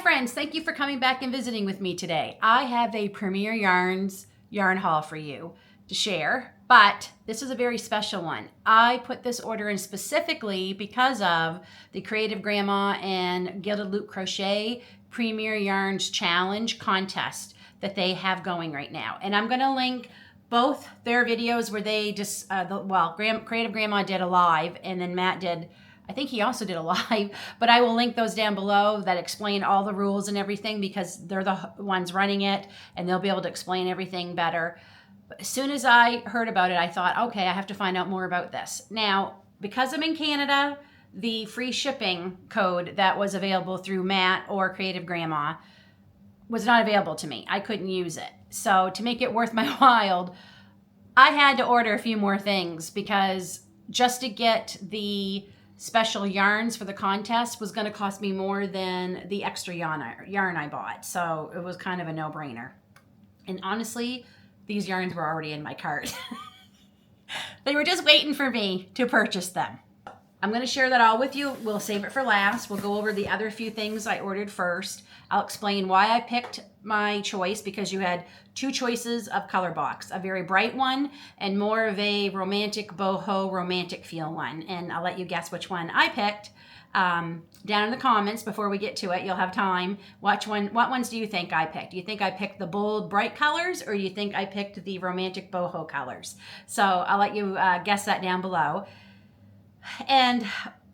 friends, thank you for coming back and visiting with me today. I have a Premier Yarns yarn haul for you to share, but this is a very special one. I put this order in specifically because of the Creative Grandma and Gilded Loop Crochet Premier Yarns Challenge contest that they have going right now. And I'm gonna link both their videos where they just, Creative Grandma did a live and then Matt did, I think he also did a live, but I will link those down below that explain all the rules and everything because they're the ones running it and they'll be able to explain everything better. But as soon as I heard about it, I thought, okay, I have to find out more about this. Now, because I'm in Canada, the free shipping code that was available through Matt or Creative Grandma was not available to me. I couldn't use it. So to make it worth my while, I had to order a few more things because just to get the special yarns for the contest was going to cost me more than the extra yarn I bought. So it was kind of a no-brainer. And honestly, these yarns were already in my cart. They were just waiting for me to purchase them. I'm going to share that all with you. We'll save it for last. We'll go over the other few things I ordered first. I'll explain why I picked my choice because you had two choices of color box, a very bright one and more of a romantic boho romantic feel one. And I'll let you guess which one I picked. Down in the comments before we get to it, you'll have time. What ones do you think I picked? Do you think I picked the bold bright colors or do you think I picked the romantic boho colors? So I'll let you guess that down below. And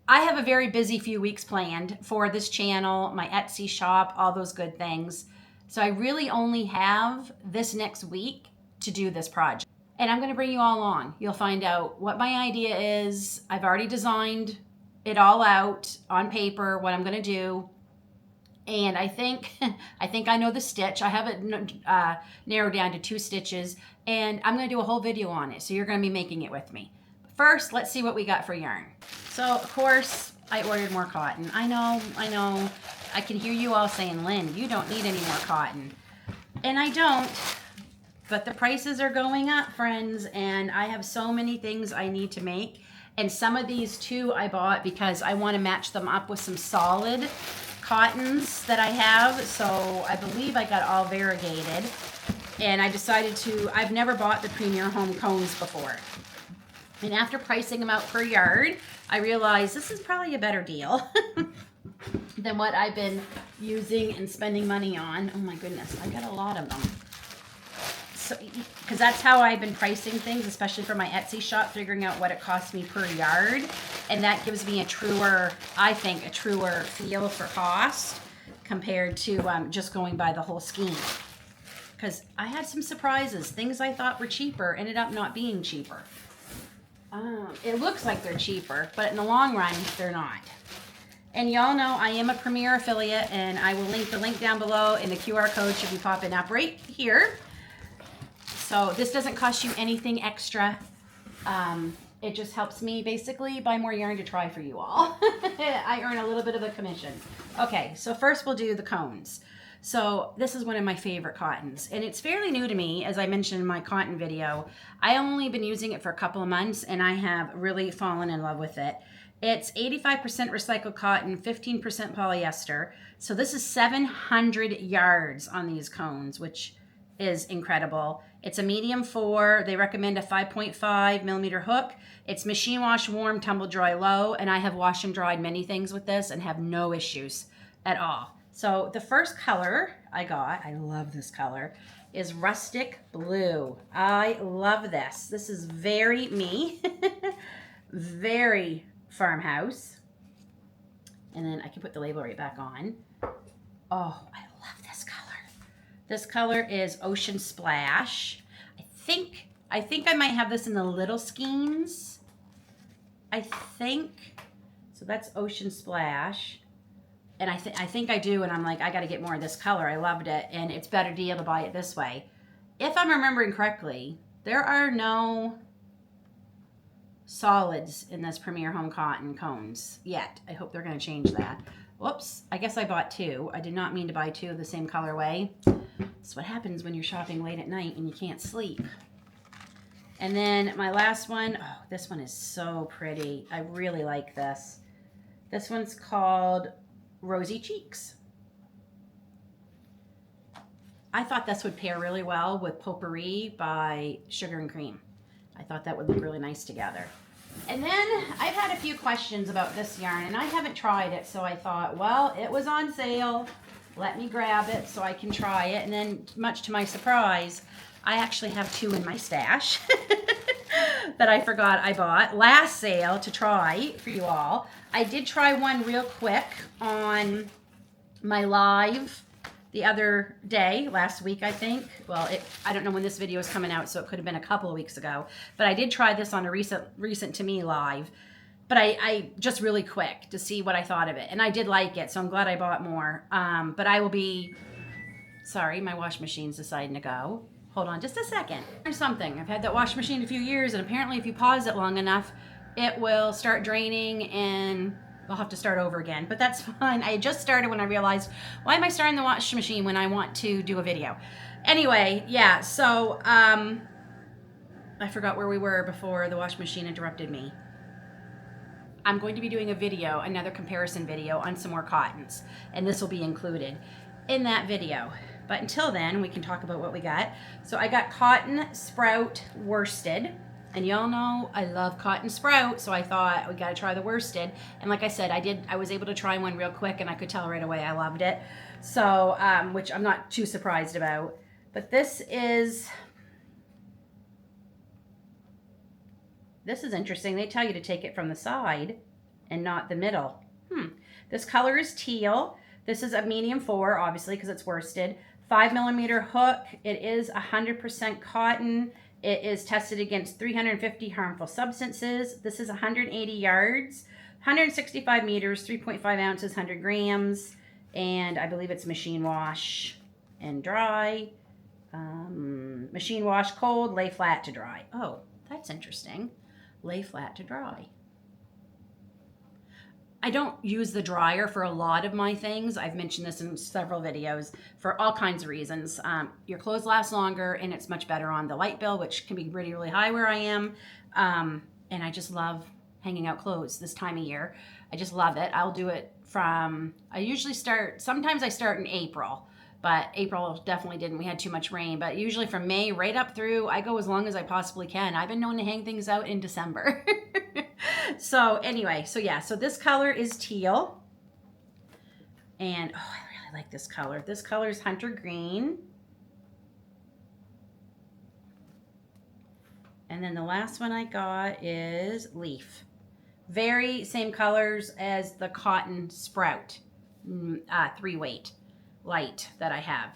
I have a very busy few weeks planned for this channel, my Etsy shop, all those good things. So I really only have this next week to do this project. And I'm going to bring you all along. You'll find out what my idea is. I've already designed it all out on paper, what I'm going to do. And I think I know the stitch. I have it narrowed down to 2 stitches. And I'm going to do a whole video on it. So you're going to be making it with me. First, let's see what we got for yarn. So, of course, I ordered more cotton. I know. I can hear you all saying, Lynn, you don't need any more cotton. And I don't, but the prices are going up, friends, and I have so many things I need to make. And some of these, too, I bought because I want to match them up with some solid cottons that I have. So I believe I got all variegated. And I decided to, I've never bought the Premier Home cones before. And after pricing them out per yard, I realized this is probably a better deal than what I've been using and spending money on. Oh my goodness, I got a lot of them. So, because that's how I've been pricing things, especially for my Etsy shop, figuring out what it costs me per yard. And that gives me a truer, I think, a truer feel for cost compared to just going by the whole scheme. Because I had some surprises. Things I thought were cheaper ended up not being cheaper. It looks like they're cheaper, but in the long run, they're not. And y'all know I am a Premier affiliate, and I will link the link down below, and the QR code should be popping up right here. So this doesn't cost you anything extra. It just helps me basically buy more yarn to try for you all. I earn a little bit of a commission. Okay, so first we'll do the cones. So this is one of my favorite cottons, and it's fairly new to me, as I mentioned in my cotton video. I only been using it for a couple of months, and I have really fallen in love with it. It's 85% recycled cotton, 15% polyester. So this is 700 yards on these cones, which is incredible. It's a medium 4. They recommend a 5.5 millimeter hook. It's machine wash, warm, tumble dry, low, and I have washed and dried many things with this and have no issues at all. So the first color I got, I love this color, is rustic blue. I love this. This is very me, very farmhouse. And then I can put the label right back on. Oh, I love this color. This color is Ocean Splash. I think I might have this in the little skeins. I think. So that's Ocean Splash. And I think I do, and I'm like, I got to get more of this color. I loved it, and it's better deal to buy it this way. If I'm remembering correctly, there are no solids in this Premier Home Cotton cones yet. I hope they're going to change that. Whoops, I guess I bought 2. I did not mean to buy 2 of the same colorway. That's what happens when you're shopping late at night and you can't sleep. And then my last one, oh, this one is so pretty. I really like this. This one's called Rosy Cheeks. I thought this would pair really well with Potpourri by Sugar and Cream. I thought that would look really nice together. And then I've had a few questions about this yarn, and I haven't tried it, so I thought, well, it was on sale. Let me grab it so I can try it. And then, much to my surprise, I actually have 2 in my stash that I forgot I bought last sale to try for you all. I did try one real quick on my live the other day, last week, I think. Well, I don't know when this video is coming out, so it could have been a couple of weeks ago. But I did try this on a recent to me live. But I just really quick to see what I thought of it. And I did like it, so I'm glad I bought more. But I will be, sorry, my wash machine's deciding to go. Hold on just a second. There's something. I've had that wash machine a few years, and apparently if you pause it long enough, it will start draining and I'll have to start over again, but that's fine. I just started when I realized, why am I starting the wash machine when I want to do a video? Anyway, yeah, so I forgot where we were before the wash machine interrupted me. I'm going to be doing a video, another comparison video on some more cottons, and this will be included in that video. But until then, we can talk about what we got. So I got cotton sprout worsted. And y'all know I love cotton sprout, so I thought we gotta try the worsted. And like I said, I was able to try one real quick, and I could tell right away I loved it. So, which I'm not too surprised about. But this is interesting. They tell you to take it from the side and not the middle. This color is teal. This is a medium 4, obviously, because it's worsted. 5mm hook. It is 100% cotton. It is tested against 350 harmful substances. This is 180 yards, 165 meters, 3.5 ounces, 100 grams. And I believe it's machine wash and dry. Machine wash cold, lay flat to dry. Oh, that's interesting. Lay flat to dry. I don't use the dryer for a lot of my things. I've mentioned this in several videos for all kinds of reasons. Your clothes last longer, and it's much better on the light bill, which can be really, really high where I am. And I just love hanging out clothes this time of year. I just love it. I'll do it from, I usually start, sometimes I start in April, but April definitely didn't. We had too much rain. But usually from May right up through, I go as long as I possibly can. I've been known to hang things out in December. So anyway, so yeah, so this color is teal. And oh, I really like this color. This color is hunter green. And then the last one I got is leaf. Very same colors as the cotton sprout 3-weight light that I have.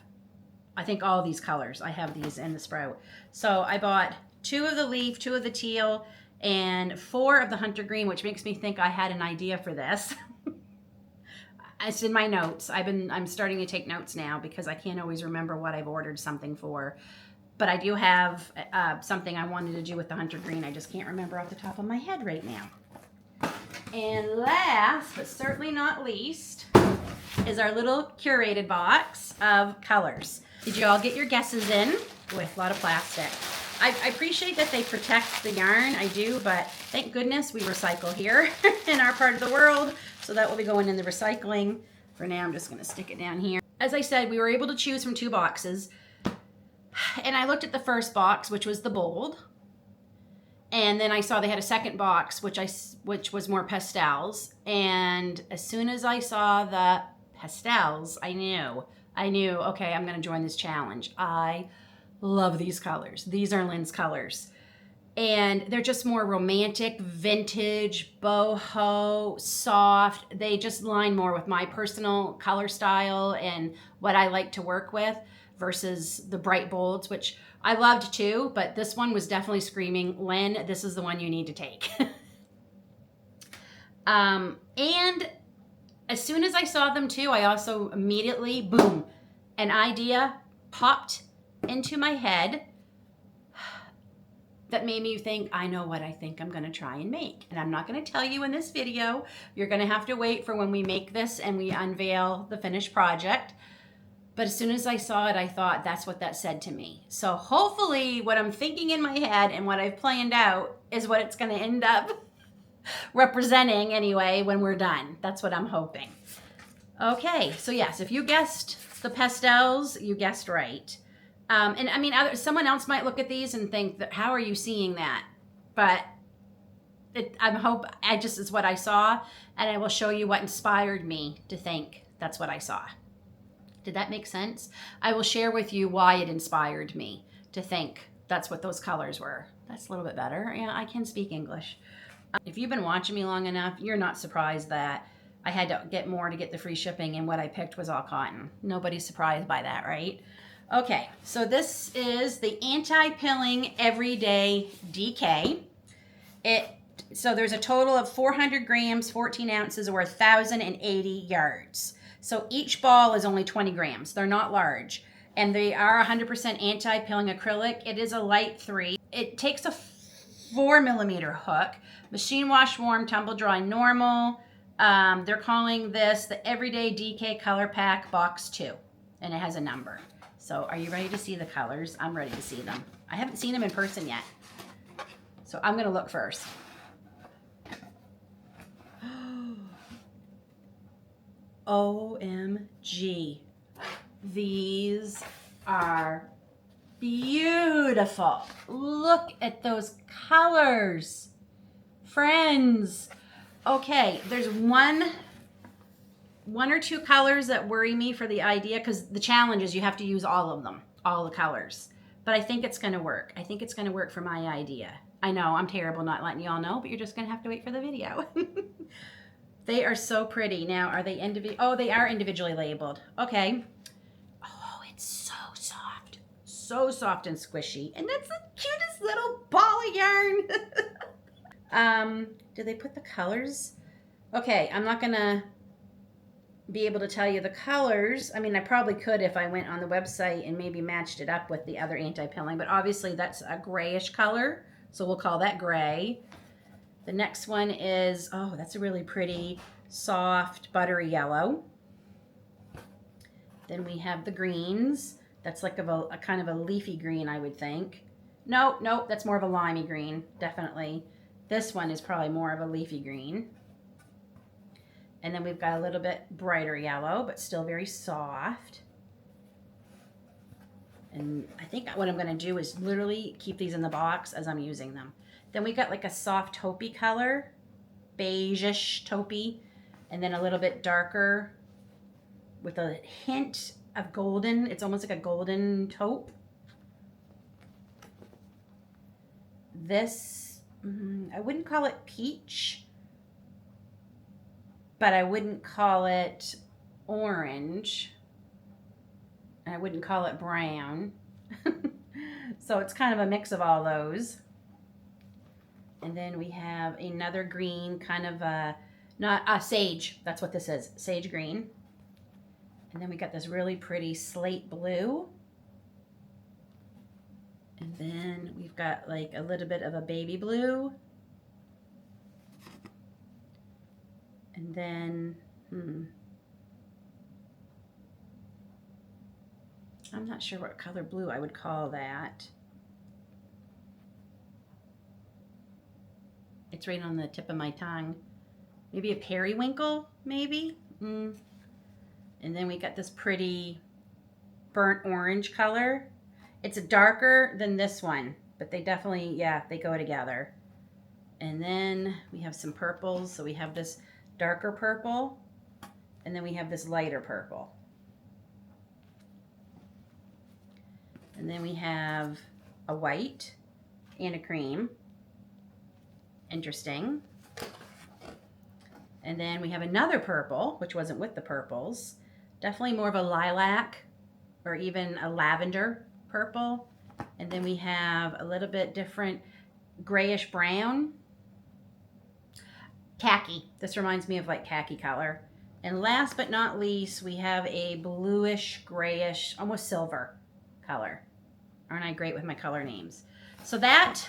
I think all these colors, I have these in the sprout. So I bought 2 of the leaf, 2 of the teal, and 4 of the hunter green, which makes me think I had an idea for this. It's in my notes. I'm starting to take notes now because I can't always remember what I've ordered something for. But I do have something I wanted to do with the hunter green. I just can't remember off the top of my head right now. And last, but certainly not least, is our little curated box of colors. Did you all get your guesses in? With a lot of plastic. I appreciate that they protect the yarn, I do, but thank goodness we recycle here in our part of the world, so that will be going in the recycling. For now, I'm just gonna stick it down here. As I said, we were able to choose from 2 boxes, and I looked at the first box, which was the bold, and then I saw they had a second box, which was more pastels, and as soon as I saw the pastels, I knew, okay, I'm gonna join this challenge. I love these colors. These are Lynn's colors. And they're just more romantic, vintage, boho, soft. They just line more with my personal color style and what I like to work with versus the bright bolds, which I loved too, but this one was definitely screaming, Lynn, this is the one you need to take. And as soon as I saw them too, I also immediately, boom, an idea popped into my head that made me think, I know what I think I'm going to try and make. And I'm not going to tell you in this video. You're going to have to wait for when we make this and we unveil the finished project. But as soon as I saw it, I thought that's what that said to me. So hopefully what I'm thinking in my head and what I've planned out is what it's going to end up representing anyway when we're done. That's what I'm hoping. Okay, so yes, if you guessed the pastels, you guessed right. And I mean, someone else might look at these and think that, how are you seeing that? But it's what I saw, and I will show you what inspired me to think that's what I saw. Did that make sense? I will share with you why it inspired me to think that's what those colors were. That's a little bit better. Yeah, I can speak English. If you've been watching me long enough, you're not surprised that I had to get more to get the free shipping, and what I picked was all cotton. Nobody's surprised by that, right? Okay, so this is the Anti-Pilling Everyday DK. So there's a total of 400 grams, 14 ounces, or 1,080 yards. So each ball is only 20 grams. They're not large. And they are 100% anti-pilling acrylic. It is a light 3. It takes a 4mm hook. Machine wash, warm, tumble dry, normal. They're calling this the Everyday DK Color Pack Box 2. And it has a number. So are you ready to see the colors? I'm ready to see them. I haven't seen them in person yet. So I'm going to look first. OMG. These are beautiful. Look at those colors. Friends. Okay, there's one or two colors that worry me for the idea, because the challenge is you have to use all of them, all the colors. But I think it's going to work. I think it's going to work for my idea. I know I'm terrible not letting you all know, but you're just going to have to wait for the video. They are so pretty. Now, are they Oh, they are individually labeled. Okay. Oh, it's so soft. So soft and squishy. And that's the cutest little ball of yarn. Did they put the colors? Okay, I'm not going to be able to tell you the colors. I mean, I probably could if I went on the website and maybe matched it up with the other anti-pilling, but obviously that's a grayish color, so we'll call that gray. The next one is, oh, that's a really pretty, soft, buttery yellow. Then we have the greens. That's like a kind of a leafy green, I would think. No, that's more of a limey green, definitely. This one is probably more of a leafy green. And then we've got a little bit brighter yellow, but still very soft. And I think what I'm going to do is literally keep these in the box as I'm using them. Then we got like a soft taupey color, beige-ish taupey, and then a little bit darker with a hint of golden. It's almost like a golden taupe. This, I wouldn't call it peach, but I wouldn't call it orange. And I wouldn't call it brown. So it's kind of a mix of all those. And then we have another green, kind of sage. That's what this is, sage green. And then we got this really pretty slate blue. And then we've got like a little bit of a baby blue. And then, I'm not sure what color blue I would call that. It's right on the tip of my tongue. Maybe a periwinkle, maybe? And then we got this pretty burnt orange color. It's darker than this one, but they definitely, yeah, they go together. And then we have some purples. So we have this darker purple, and then we have this lighter purple. And then we have a white and a cream. Interesting. And then we have another purple, which wasn't with the purples. Definitely more of a lilac or even a lavender purple. And then we have a little bit different grayish brown. Khaki. This reminds me of like khaki color. And last but not least, we have a bluish, grayish, almost silver color. Aren't I great with my color names? So that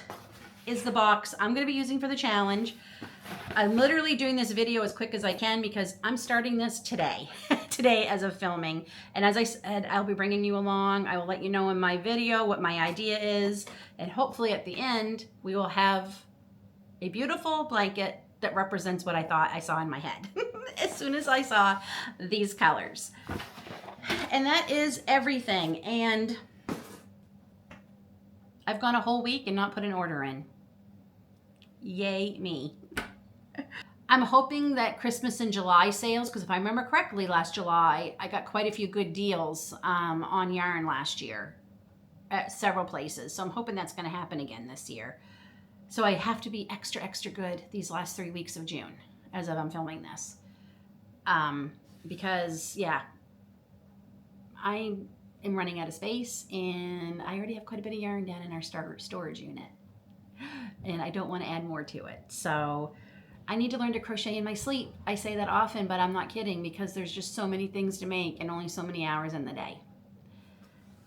is the box I'm going to be using for the challenge. I'm literally doing this video as quick as I can because I'm starting this today, today as of filming. And as I said, I'll be bringing you along. I will let you know in my video what my idea is. And hopefully at the end, we will have a beautiful blanket that represents what I thought I saw in my head as soon as I saw these colors. And that is everything. And I've gone a whole week and not put an order in. Yay me. I'm hoping that Christmas and July sales, because if I remember correctly, last July, I got quite a few good deals on yarn last year at several places. So I'm hoping that's going to happen again this year. So I have to be extra, extra good these last 3 weeks of June as of I'm filming this. Because, yeah, I am running out of space and I already have quite a bit of yarn down in our storage unit. And I don't want to add more to it. So I need to learn to crochet in my sleep. I say that often, but I'm not kidding because there's just so many things to make and only so many hours in the day.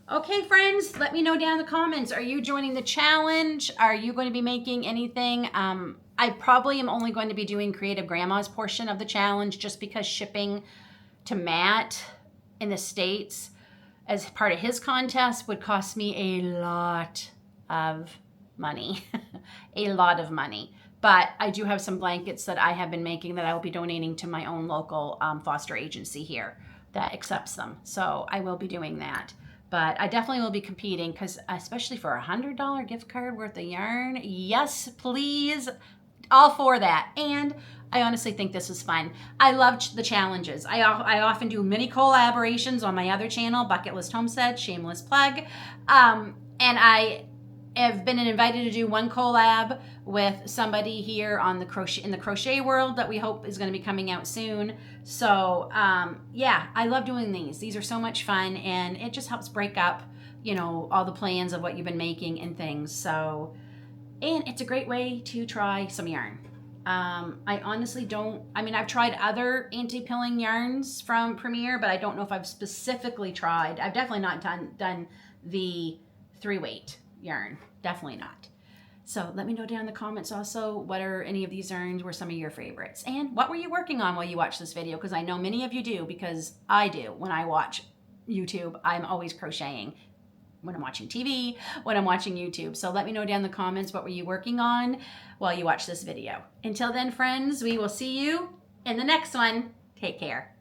Okay, friends, let me know down in the comments. Are you joining the challenge? Are you going to be making anything? I probably am only going to be doing Creative Grandma's portion of the challenge just because shipping to Matt in the States as part of his contest would cost me a lot of money. A lot of money. But I do have some blankets that I have been making that I will be donating to my own local foster agency here that accepts them. So I will be doing that. But I definitely will be competing because especially for a $100 gift card worth of yarn, yes, please, all for that. And I honestly think this is fun. I love the challenges. I often do mini collaborations on my other channel, Bucket List Homestead, shameless plug. And I have been invited to do one collab with somebody here on the crochet world that we hope is going to be coming out soon. So yeah, I love doing these. These are so much fun and it just helps break up, you know, all the plans of what you've been making and things. So, and it's a great way to try some yarn. I honestly don't, I mean, I've tried other anti-pilling yarns from Premier, but I don't know if I've specifically tried. I've definitely not done the 3-weight yarn. Definitely not. So let me know down in the comments also, what are any of these yarns were some of your favorites? And what were you working on while you watch this video? Because I know many of you do, because I do. When I watch YouTube, I'm always crocheting. When I'm watching TV, when I'm watching YouTube. So let me know down in the comments, what were you working on while you watch this video? Until then, friends, we will see you in the next one. Take care.